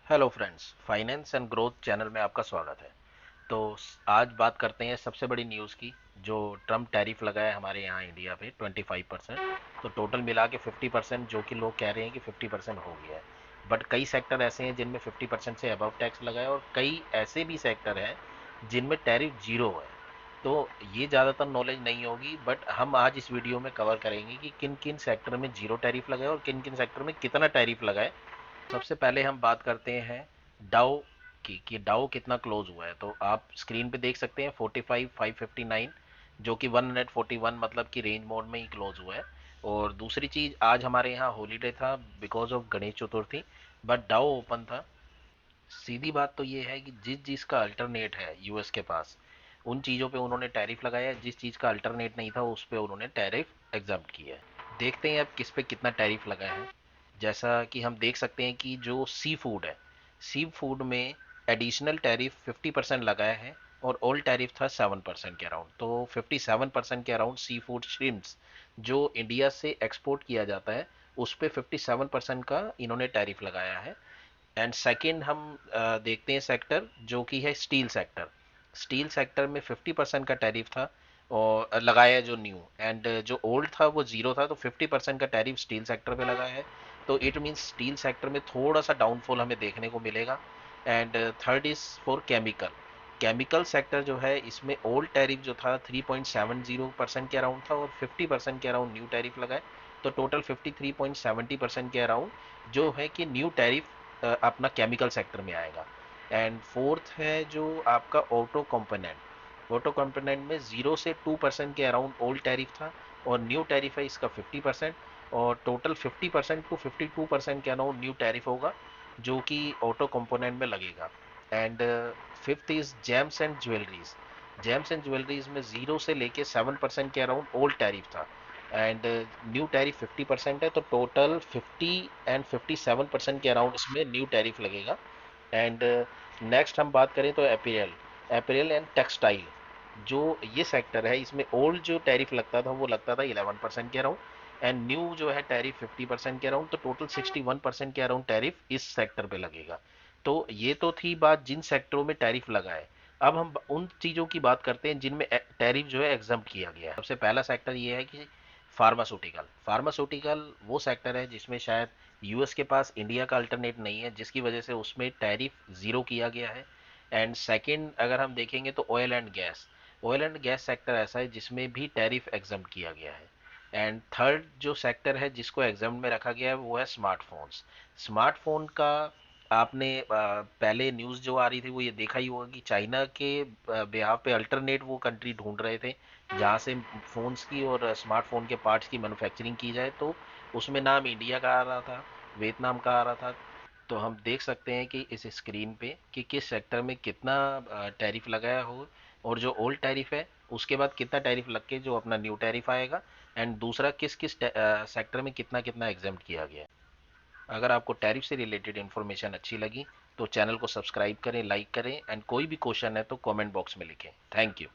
Hello friends, finance and growth channel में आपका स्वागत है। तो आज बात करते हैं सबसे बड़ी न्यूज़ की, जो ट्रम्प टैरिफ लगाया हमारे यहाँ इंडिया पे 25%। तो टोटल मिला के 50%, जो कि लोग कह रहे हैं कि 50% हो गया है। बट कई सेक्टर ऐसे हैं जिनमें 50% से अबव टैक्स लगा है, और कई ऐसे भी सेक्टर हैं जिनमें टैरिफ जीरो है। तो ये ज़्यादातर नॉलेज नहीं होगी, बट हम आज इस वीडियो में कवर करेंगे कि किन किन सेक्टर में जीरो टैरिफ लगा है और किन किन सेक्टर में कितना टैरिफ लगा है। सबसे पहले हम बात करते हैं डाउ की, कि डाउ कितना क्लोज हुआ है। तो आप स्क्रीन पे देख सकते हैं 45,559, जो कि 141 मतलब कि रेंज मोड में ही क्लोज हुआ है। और दूसरी चीज़, आज हमारे यहाँ हॉलीडे था because of Ganesh Chaturthi, but डाउ ओपन था। सीधी बात तो ये है कि जिस चीज़ का अल्टरनेट है यूएस के पास, उन चीज़ों पे उन्होंने टैरिफ लगाया है। जिस चीज़ का अल्टरनेट नहीं था उस पे उन्होंने टैरिफ एग्जम्प्ट किया है। देखते हैं अब किस पे कितना टैरिफ लगा है। जैसा कि हम देख सकते हैं कि जो सी फूड है, सी फूड में एडिशनल टैरिफ 50% लगाया है, और ओल्ड टैरिफ था 7% के अराउंड। तो 57% के अराउंड सी फूड श्रिम्प्स जो इंडिया से एक्सपोर्ट किया जाता है, उस पर 57% का इन्होंने टैरिफ लगाया है। एंड सेकेंड हम देखते हैं सेक्टर जो कि है स्टील सेक्टर। स्टील सेक्टर में 50% का टैरिफ था और लगाया जो न्यू, एंड जो ओल्ड था वो जीरो था। तो 50% का टैरिफ स्टील सेक्टर पे लगा है। तो इट मीन्स स्टील सेक्टर में थोड़ा सा डाउनफॉल हमें देखने को मिलेगा। And third is for chemical. Chemical sector जो है, इसमें ओल्ड टैरिफ जो था 3.70% के अराउंड था, और 50% के अराउंड न्यू टैरिफ लगा है। तो टोटल 53.70% के अराउंड जो है कि न्यू टैरिफ अपना केमिकल सेक्टर में आएगा। एंड फोर्थ है जो आपका ऑटो कंपोनेंट। ऑटो कंपोनेंट में 0 से 2% के अराउंड ओल्ड टैरिफ था, और न्यू टैरिफ है इसका 50%। और टोटल 50% टू 52% के अराउंड न्यू टैरिफ होगा, जो कि ऑटो कंपोनेंट में लगेगा। And fifth is James and jewelleries. James and jewelleries में 0 से लेके 7% के अराउंड ओल्ड टैरिफ था, एंड न्यू टैरिफ 50% है। तो टोटल 50 एंड 57% के अराउंड इसमें न्यू टैरिफ लगेगा। एंड नेक्स्ट हम बात करें तो अपेरल, अपेरल एंड टेक्सटाइल, जो ये सेक्टर है, इसमें ओल्ड जो टैरिफ लगता था वो लगता था 11% के अराउंड, एंड न्यू जो है टैरिफ 50% के अराउंड। तो टोटल 61% के अराउंड टैरिफ इस सेक्टर पे लगेगा। तो ये तो थी बात जिन सेक्टरों में टैरिफ लगा है। अब हम उन चीज़ों की बात करते हैं जिनमें टैरिफ जो है एग्जम्प्ट किया गया है। सबसे पहला सेक्टर ये है कि फार्मास्यूटिकल। फार्मास्यूटिकल वो सेक्टर है जिसमें शायद यूएस के पास इंडिया का अल्टरनेट नहीं है, जिसकी वजह से उसमें टैरिफ ज़ीरो किया गया है। एंड सेकंड अगर हम देखेंगे तो oil and gas. Oil and gas sector ऐसा है जिसमें भी टैरिफ एग्जम्प्ट किया गया है। एंड थर्ड जो सेक्टर है जिसको एग्जाम में रखा गया है वो है स्मार्टफोन्स। स्मार्टफोन का आपने पहले न्यूज़ जो आ रही थी वो ये देखा ही होगा कि चाइना के बिहाफ पे अल्टरनेट वो कंट्री ढूंढ रहे थे जहाँ से फ़ोन्स की और स्मार्टफोन के पार्ट्स की मैन्युफैक्चरिंग की जाए। तो उसमें नाम इंडिया का आ रहा था, वियतनाम का आ रहा था। तो हम देख सकते हैं कि इस स्क्रीन पे कि किस सेक्टर में कितना टैरिफ लगाया हो, और जो ओल्ड टैरिफ है उसके बाद कितना टैरिफ लग के जो अपना न्यू टैरिफ आएगा, एंड दूसरा किस किस सेक्टर में कितना कितना एग्जाम्प्ट किया गया है। अगर आपको टैरिफ से रिलेटेड इन्फॉर्मेशन अच्छी लगी तो चैनल को सब्सक्राइब करें, लाइक करें, एंड कोई भी क्वेश्चन है तो कमेंट बॉक्स में लिखें। Thank you.